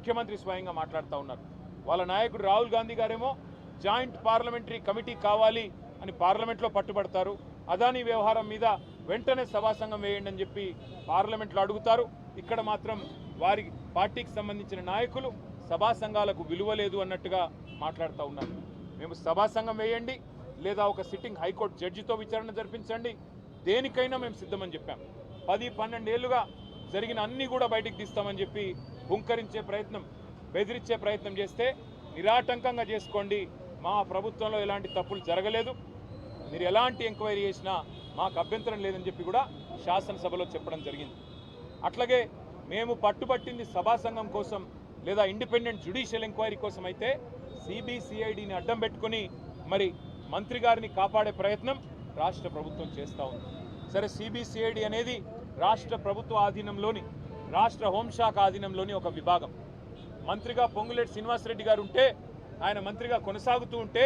ముఖ్యమంత్రి స్వయంగా మాట్లాడుతూ ఉన్నారు. వాళ్ళ నాయకుడు రాహుల్ గాంధీ గారేమో జాయింట్ పార్లమెంటరీ కమిటీ కావాలి అని పార్లమెంట్లో పట్టుబడతారు. అదానీ వ్యవహారం మీద వెంటనే సభాసంఘం వేయండి అని చెప్పి పార్లమెంట్లో అడుగుతారు. ఇక్కడ మాత్రం వారి పార్టీకి సంబంధించిన నాయకులు సభాసంఘాలకు విలువ లేదు అన్నట్టుగా మాట్లాడుతూ ఉన్నారు. మేము సభాసంఘం వేయండి, లేదా ఒక సిట్టింగ్ హైకోర్టు జడ్జితో విచారణ జరిపించండి, దేనికైనా మేము సిద్ధమని చెప్పాం. 10-12 ఏళ్లుగా జరిగిన అన్ని కూడా బయటికి తీస్తామని చెప్పి హుంకరించే ప్రయత్నం, బెదిరించే ప్రయత్నం చేస్తే నిరాటంకంగా చేసుకోండి, మా ప్రభుత్వంలో ఎలాంటి తప్పులు జరగలేదు, మీరు ఎలాంటి ఎంక్వైరీ చేసినా మాకు అభ్యంతరం లేదని చెప్పి కూడా శాసనసభలో చెప్పడం జరిగింది. అట్లాగే మేము పట్టుబట్టింది సభాసంఘం కోసం లేదా ఇండిపెండెంట్ జ్యుడిషియల్ ఎంక్వైరీ కోసం అయితే సిబిసిఐడిని అడ్డం పెట్టుకుని మరి మంత్రి గారిని కాపాడే ప్రయత్నం రాష్ట్ర ప్రభుత్వం చేస్తూ ఉంది. సరే, సిబిసిఐడి అనేది రాష్ట్ర ప్రభుత్వ ఆధీనంలోని, రాష్ట్ర హోంశాఖ ఆధీనంలోని ఒక విభాగం. మంత్రిగా పొంగులేటి శ్రీనివాసరెడ్డి గారు ఉంటే, ఆయన మంత్రిగా కొనసాగుతూ ఉంటే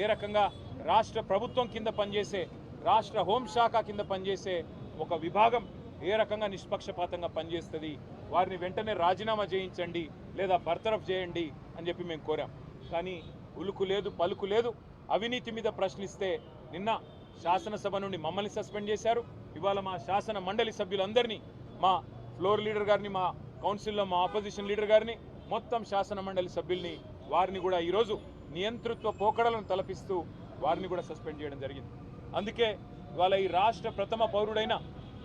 ఏ రకంగా రాష్ట్ర ప్రభుత్వం కింద పనిచేసే, రాష్ట్ర హోంశాఖ కింద పనిచేసే ఒక విభాగం ఏ రకంగా నిష్పక్షపాతంగా పనిచేస్తుంది, వారిని వెంటనే రాజీనామా చేయించండి లేదా బర్తరఫ్ చేయండి అని చెప్పి మేము కోరాం. కానీ ఉలుకు లేదు, పలుకు లేదు. అవినీతి మీద ప్రశ్నిస్తే నిన్న శాసనసభ నుండి మమ్మల్ని సస్పెండ్ చేశారు. ఇవాళ మా శాసన మండలి సభ్యులందరినీ, మా ఫ్లోర్ లీడర్ గారిని, మా కౌన్సిల్లో మా ఆపోజిషన్ లీడర్ గారిని, మొత్తం శాసన మండలి సభ్యుల్ని, వారిని కూడా ఈరోజు నియంతృత్వ పోకడలను తలపిస్తూ వారిని కూడా సస్పెండ్ చేయడం జరిగింది. అందుకే ఇవాళ ఈ రాష్ట్ర ప్రథమ పౌరుడైన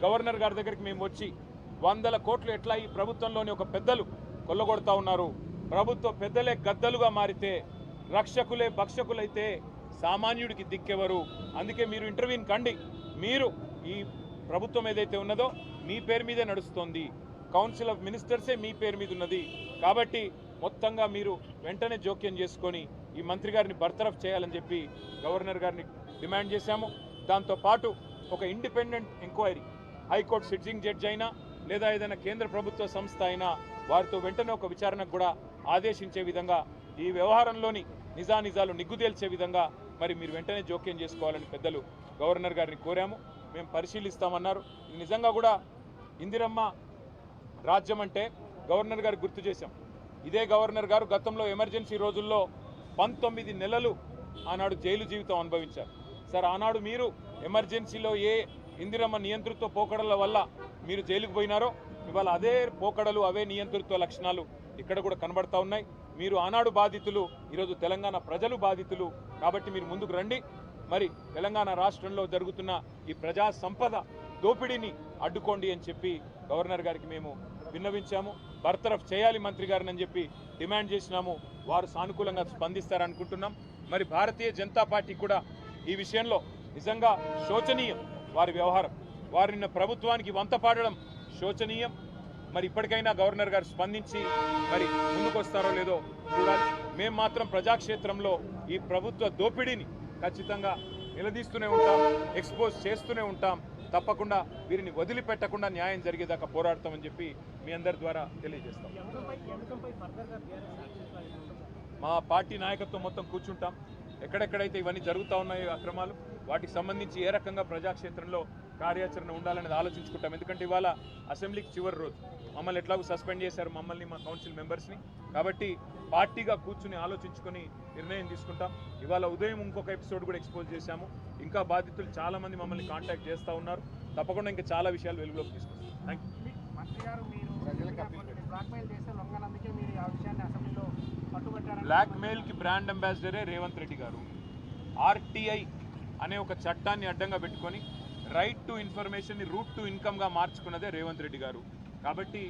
గవర్నర్ గారి దగ్గరికి మేము వచ్చి 100 కోట్లు ఎట్లా ఈ ప్రభుత్వంలోని ఒక పెద్దలు కొల్లగొడతా ఉన్నారు, ప్రభుత్వ పెద్దలే గద్దలుగా మారితే, రక్షకులే భక్షకులైతే సామాన్యుడికి దిక్కెవరు, అందుకే మీరు ఇంటర్వ్యూని కండి, మీరు ఈ ప్రభుత్వం ఏదైతే ఉన్నదో మీ పేరు మీదే నడుస్తోంది, కౌన్సిల్ ఆఫ్ మినిస్టర్సే మీ పేరు మీద ఉన్నది, కాబట్టి మొత్తంగా మీరు వెంటనే జోక్యం చేసుకొని ఈ మంత్రి గారిని బర్తరఫ్ చేయాలని చెప్పి గవర్నర్ గారిని డిమాండ్ చేశాము. దాంతోపాటు ఒక independent enquiry, high court sitting judge అయినా లేదా ఏదైనా కేంద్ర ప్రభుత్వ సంస్థ అయినా వారితో వెంటనే ఒక విచారణకు కూడా ఆదేశించే విధంగా, ఈ వ్యవహారంలోని నిజానిజాలు నిగ్గుదేల్చే విధంగా మరి మీరు వెంటనే జోక్యం చేసుకోవాలని పెద్దలు గవర్నర్ గారిని కోరాము. మేము పరిశీలిస్తామన్నారు. ఇది నిజంగా కూడా ఇందిరమ్మ రాజ్యం అంటే గవర్నర్ గారు గుర్తు చేశాం. ఇదే గవర్నర్ గారు గతంలో ఎమర్జెన్సీ రోజుల్లో 19 నెలలు ఆనాడు జైలు జీవితం అనుభవించారు. సార్, ఆనాడు మీరు ఎమర్జెన్సీలో ఏ ఇందిరమ్మ నియంతృత్వ పోకడల వల్ల మీరు జైలుకు పోయినారో ఇవాళ అదే పోకడలు, అవే నియంతృత్వ లక్షణాలు ఇక్కడ కూడా కనబడతా ఉన్నాయి. మీరు ఆనాడు బాధితులు, ఈరోజు తెలంగాణ ప్రజలు బాధితులు. కాబట్టి మీరు ముందుకు రండి, మరి తెలంగాణ రాష్ట్రంలో జరుగుతున్న ఈ ప్రజా సంపద దోపిడీని అడ్డుకోండి అని చెప్పి గవర్నర్ గారికి మేము విన్నవించాము. బర్తరఫ్ చేయాలి మంత్రి గారిని అని చెప్పి డిమాండ్ చేసినాము. వారు సానుకూలంగా స్పందిస్తారనుకుంటున్నాం. మరి భారతీయ జనతా పార్టీ కూడా ఈ విషయంలో నిజంగా శోచనీయం వారి వ్యవహారం, వారిని ప్రభుత్వానికి వంతపాడడం శోచనీయం. మరి ఇప్పటికైనా గవర్నర్ గారు స్పందించి మరి ముందుకు వస్తారో లేదో చూడాలి. మేము మాత్రం ప్రజాక్షేత్రంలో ఈ ప్రభుత్వ దోపిడీని ఖచ్చితంగా నిలదీస్తూనే ఉంటాం, ఎక్స్పోజ్ చేస్తూనే ఉంటాం. తప్పకుండా వీరిని వదిలిపెట్టకుండా న్యాయం జరిగేదాకా పోరాడతామని చెప్పి మీ అందరి ద్వారా తెలియజేస్తాం. మా పార్టీ నాయకత్వం మొత్తం కూర్చుంటాం. ఎక్కడెక్కడైతే ఇవన్నీ జరుగుతూ ఉన్నాయో అక్రమాలు, వాటికి సంబంధించి ఏ రకంగా ప్రజాక్షేత్రంలో కార్యాచరణ ఉండాలనేది ఆలోచించుకుంటాం. ఎందుకంటే ఇవాళ అసెంబ్లీకి చివరి రోజు, మమ్మల్ని ఎట్లాగో సస్పెండ్ చేశారు, మమ్మల్ని, మా కౌన్సిల్ మెంబర్స్ని. కాబట్టి పార్టీగా కూర్చుని ఆలోచించుకొని నిర్ణయం తీసుకుంటాం. ఇవాళ ఉదయం ఇంకొక ఎపిసోడ్ కూడా ఎక్స్పోజ్ చేశాము. ఇంకా బాధితులు చాలామంది మమ్మల్ని కాంటాక్ట్ చేస్తూ ఉన్నారు. తప్పకుండా ఇంకా చాలా విషయాలు వెలుగులోకి తీసుకొస్తాం. Thank you. బ్లాక్మెయిల్కి బ్రాండ్ అంబాసిడరే రేవంత్ రెడ్డి గారు. ఆర్టీఐ అనే ఒక చట్టాన్ని అడ్డంగా పెట్టుకొని రైట్ టు ఇన్ఫర్మేషన్ని రూట్ టు ఇన్కమ్గా మార్చుకున్నదే రేవంత్ రెడ్డి గారు. కాబట్టి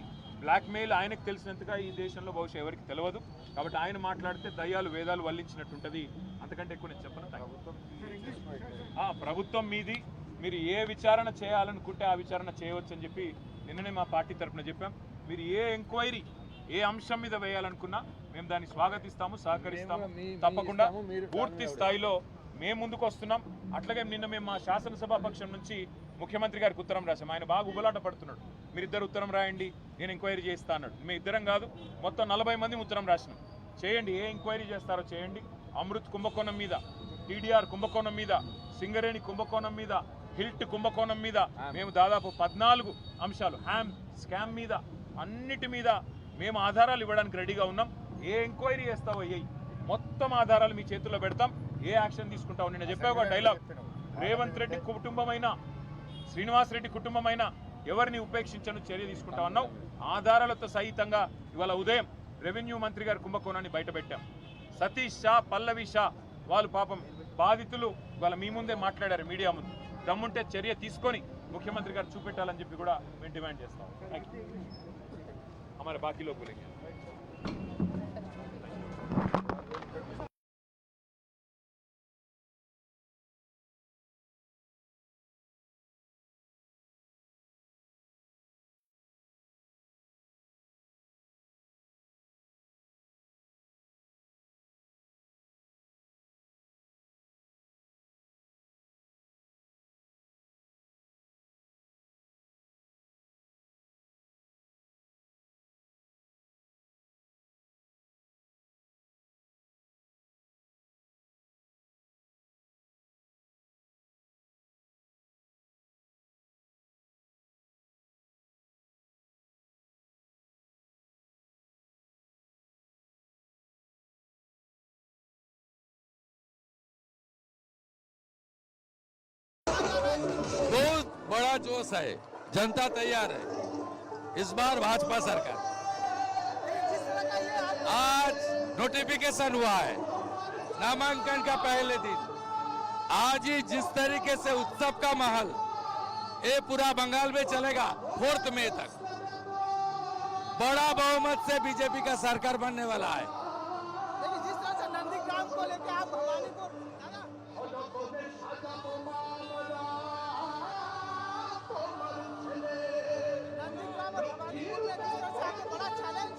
బ్లాక్మెయిల్ ఆయనకు తెలిసినంతగా ఈ దేశంలో బహుశా ఎవరికి తెలియదు. కాబట్టి ఆయన మాట్లాడితే దయ్యాలు వేదాలు వల్లించినట్టుంటుంది. అంతకంటే ఎక్కువ నేను చెప్పను. ప్రభుత్వం మీది, మీరు ఏ విచారణ చేయాలనుకుంటే ఆ విచారణ చేయవచ్చని చెప్పి నిన్ననే మా పార్టీ తరఫున చెప్పాం. మీరు ఏ ఎంక్వైరీ, ఏ అంశం మీద వేయాలనుకున్నా మేము దాన్ని స్వాగతిస్తాము, సహకరిస్తాము. తప్పకుండా పూర్తి స్థాయిలో మేము ముందుకు వస్తున్నాం. అట్లాగే నిన్న మేము మా శాసనసభాపక్షం నుంచి ముఖ్యమంత్రి గారికి ఉత్తరం రాసాం. ఆయన బాగా ఉబలాట పడుతున్నాడు, మీరిద్దరు ఉత్తరం రాయండి, నేను ఎంక్వైరీ చేస్తా అన్నాడు. మేము ఇద్దరం కాదు, మొత్తం 40 మంది ఉత్తరం రాసినాం. చేయండి, ఏ ఎంక్వైరీ చేస్తారో చేయండి. అమృత్ కుంభకోణం మీద, టీడీఆర్ కుంభకోణం మీద, సింగరేణి కుంభకోణం మీద, హిల్ట్ కుంభకోణం మీద మేము దాదాపు 14 అంశాలు, హ్యామ్ స్కామ్ మీద, అన్నిటి మీద మేము ఆధారాలు ఇవ్వడానికి రెడీగా ఉన్నాం. ఏ ఎంక్వైరీ చేస్తావో అయ్యి మొత్తం ఆధారాలు మీ చేతుల్లో పెడతాం. ఏ యాక్షన్ తీసుకుంటావు? నిన్న చెప్పే ఒక డైలాగ్, రేవంత్ రెడ్డి కుటుంబమైన శ్రీనివాస్ రెడ్డి కుటుంబమైన ఎవరిని ఉపేక్షించను చర్య తీసుకుంటా అన్నావు. ఆధారాలతో సహితంగా ఇవాళ ఉదయం రెవెన్యూ మంత్రి గారి కుంభకోణాన్ని బయటపెట్టాం. సతీష్ షా, పల్లవి షా వాళ్ళు పాపం బాధితులు ఇవాళ మీ ముందే మాట్లాడారు మీడియా ముందు. దమ్ముంటే చర్య తీసుకొని ముఖ్యమంత్రి గారు చూపెట్టాలని చెప్పి కూడా మేము డిమాండ్ చేస్తాం. हमारे बाकी लोग बोलेंगे. बहुत बड़ा जोश है, जनता तैयार है इस बार भाजपा सरकार। आज नोटिफिकेशन हुआ है नामांकन का पहले दिन। आज ही जिस तरीके से उत्सव का माहौल ये पूरा बंगाल में चलेगा 4 मई तक, बड़ा बहुमत से बीजेपी का सरकार बनने वाला है। जिस तरह से नंदीग्राम को लेकर आप भवानी को नंदीग्राम और भवानीपुर में जिस तरह से आपको बड़ा चैलेंज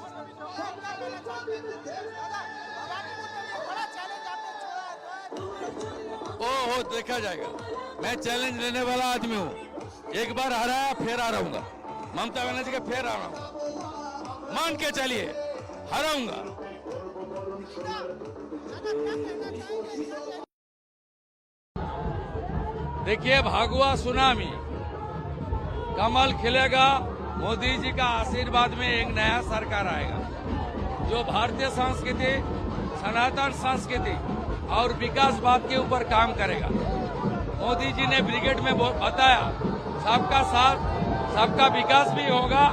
बड़ा चैलेंज आपने छोड़ा है। हो देखा जाएगा। मैं चैलेंज लेने वाला आदमी हूँ। एक बार हराया फिर हराऊंगा। ममता बनर्जी के फिर हराऊंगा, मान के चलिए हराऊंगा। देखिए भागुआ सुनामी, कमल खिलेगा। मोदी जी का आशीर्वाद में एक नया सरकार आएगा जो भारतीय संस्कृति, सनातन संस्कृति और विकासवाद के ऊपर काम करेगा। मोदी जी ने ब्रिगेड में बताया सबका साथ, सबका विकास भी होगा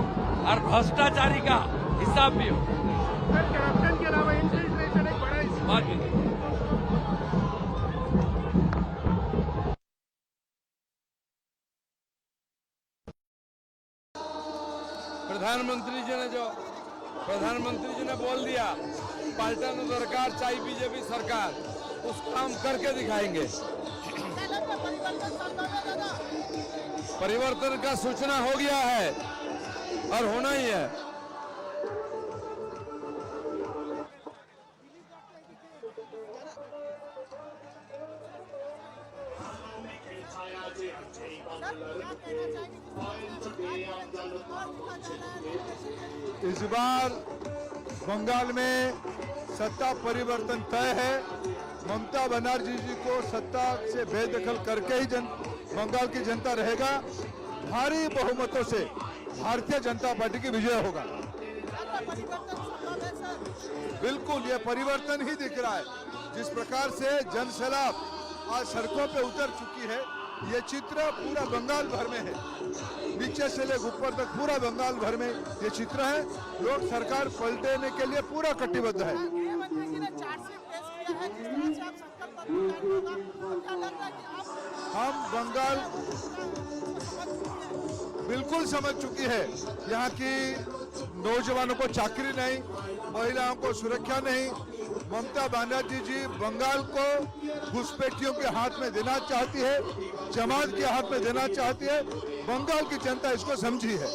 और भ्रष्टाचारी का हिसाब भी होगा। करप्शन के अलावा इन्फिल्ट्रेशन एक बड़ा बात भी प्रधानमंत्री जी ने बोल दिया पलटन सरकार चाहे बीजेपी सरकार, उसको हम करके दिखाएंगे। परिवर्तन का सूचना हो गया है और होना ही है। इस बार बंगाल में सत्ता परिवर्तन तय है। ममता बनर्जी जी को सत्ता से बेदखल करके ही बंगाल की जनता रहेगा। भारी बहुमतों से भारतीय जनता पार्टी की विजय होगा। बिल्कुल ये परिवर्तन ही दिख रहा है। जिस प्रकार से जनसैलाब आज सड़कों पे उतर चुकी है, ये चित्र पूरा बंगाल भर में है। नीचे से लेकर ऊपर तक पूरा बंगाल भर में ये चित्र है। लोग सरकार पलटने के लिए पूरा कटिबद्ध है। हम बंगाल बिल्कुल समझ चुकी है। यहाँ की नौजवानों को चाकरी नहीं, महिलाओं को सुरक्षा नहीं। ममता बनर्जी जी बंगाल को घुसपैठियों के हाथ में देना चाहती है, जमात के हाथ में देना चाहती है। बंगाल की जनता इसको समझी है।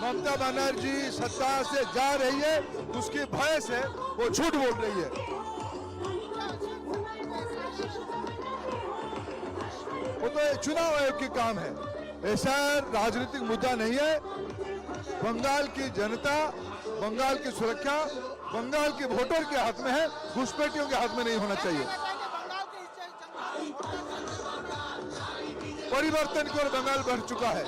ममता बनर्जी सत्ता से जा रही है, उसकी भय से वो झूठ बोल रही है। वो तो चुनाव आयोग की काम है, ऐसा राजनीतिक मुद्दा नहीं है। बंगाल की जनता, बंगाल की सुरक्षा बंगाल के वोटर के हाथ में है, घुसपैठियों के हाथ में नहीं होना चाहिए। बंगाल के परिवर्तन की ओर बंगाल बढ़ चुका है।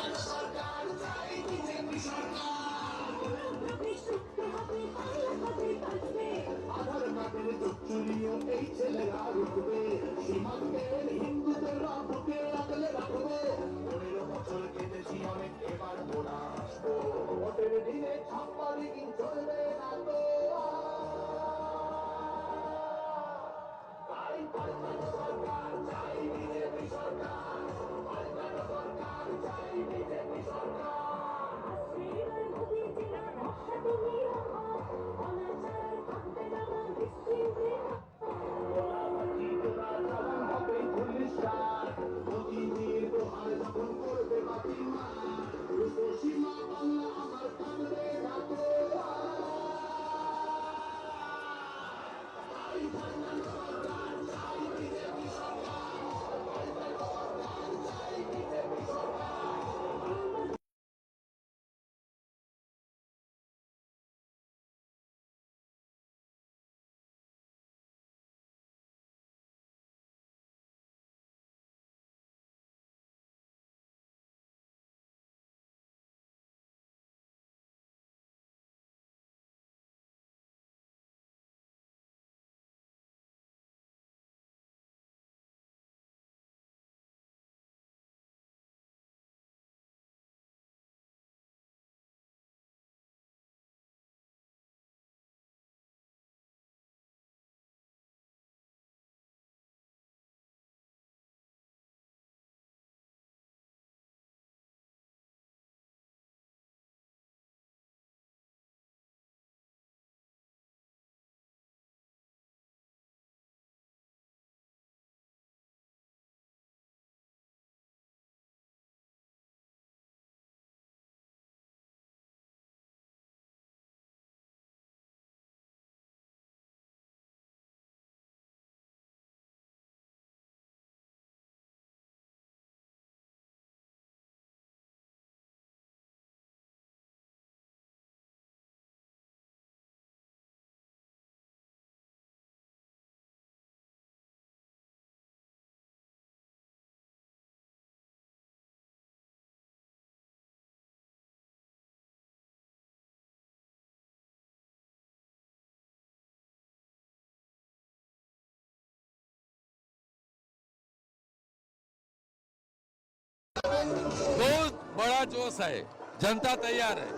बहुत बड़ा जोश है, जनता तैयार है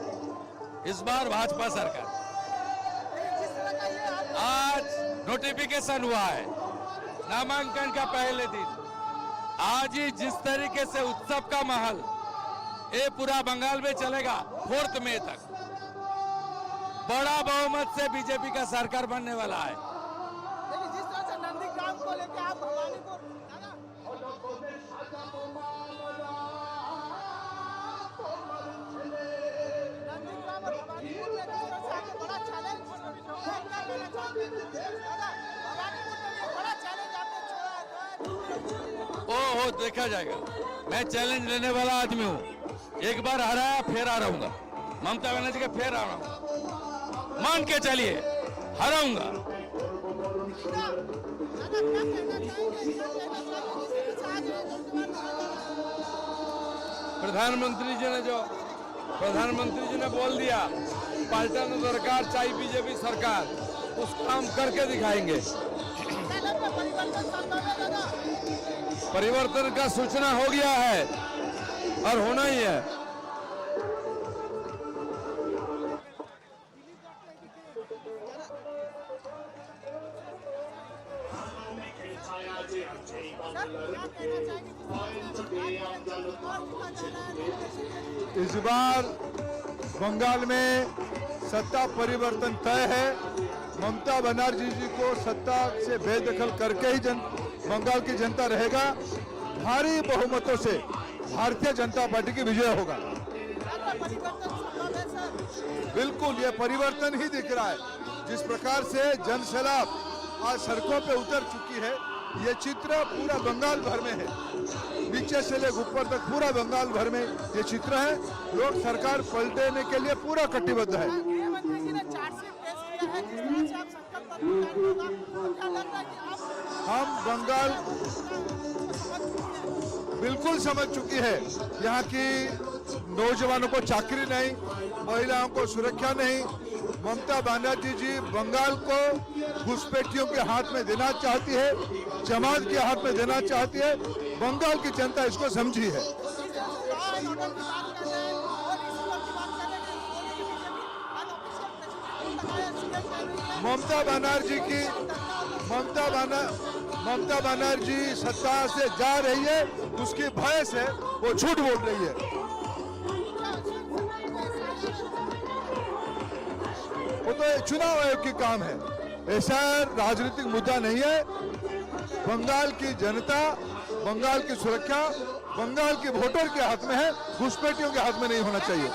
इस बार भाजपा सरकार। आज नोटिफिकेशन हुआ है नामांकन का पहले दिन। आज ही जिस तरीके से उत्सव का माहौल ये पूरा बंगाल में चलेगा 4 मई तक, बड़ा बहुमत से बीजेपी का सरकार बनने वाला है। लेकिन जिस तरह से नंदीग्राम को लेकर आप भवानीपुर नंदीग्राम और भवानीपुर में जिस तरह से आगे बड़ा चैलेंज भवानीपुर में भी बड़ा चैलेंज आपने छोड़ा है। ओहो, देखा जाएगा। मैं चैलेंज लेने वाला आदमी हूँ। एक बार हराया फिर आ रहूंगा। ममता बनर्जी के फिर आ रहा हूँ, मान के चलिए हराऊंगा। प्रधानमंत्री जी ने बोल दिया पलटन सरकार चाहे बीजेपी सरकार, उसको हम करके दिखाएंगे। परिवर्तन का सूचना हो गया है और होना ही है। इस बार बंगाल में सत्ता परिवर्तन तय है। ममता बनर्जी जी को सत्ता से बेदखल करके ही बंगाल की जनता रहेगा। भारी बहुमतों से भारतीय जनता पार्टी की विजय होगा। बिल्कुल, ये परिवर्तन ही दिख रहा है। जिस प्रकार से जनसैलाब आज सड़कों पे उतर चुकी है, ये चित्र पूरा बंगाल भर में है। नीचे से लेकर ऊपर तक पूरा बंगाल भर में ये चित्र है। लोग सरकार पलटने के लिए पूरा कटिबद्ध है। गृहमंत्री जी ने चार्जशीट पेश किया है। आपको क्या लग रहा है कि आप हम बंगाल बिल्कुल समझ चुकी है। यहाँ की नौजवानों को चाकरी नहीं, महिलाओं को सुरक्षा नहीं। ममता बनर्जी जी बंगाल को घुसपैठियों के हाथ में देना चाहती है, जमात के हाथ में देना चाहती है। बंगाल की जनता इसको समझी है। लॉ एंड ऑर्डर की बात कर रहे हैं और इसी बात की बात कर रहे हैं कि बीजेपी अनऑफिशियल प्रेसिडेंट कह रही है ममता बनर्जी सत्ता से जा रही है, उसकी भय से वो झूठ बोल रही है। वो तो चुनाव आयोग की काम है, ऐसा राजनीतिक मुद्दा नहीं है। बंगाल की जनता, बंगाल की सुरक्षा बंगाल के वोटर के हाथ में है, घुसपैठियों के हाथ में नहीं होना चाहिए।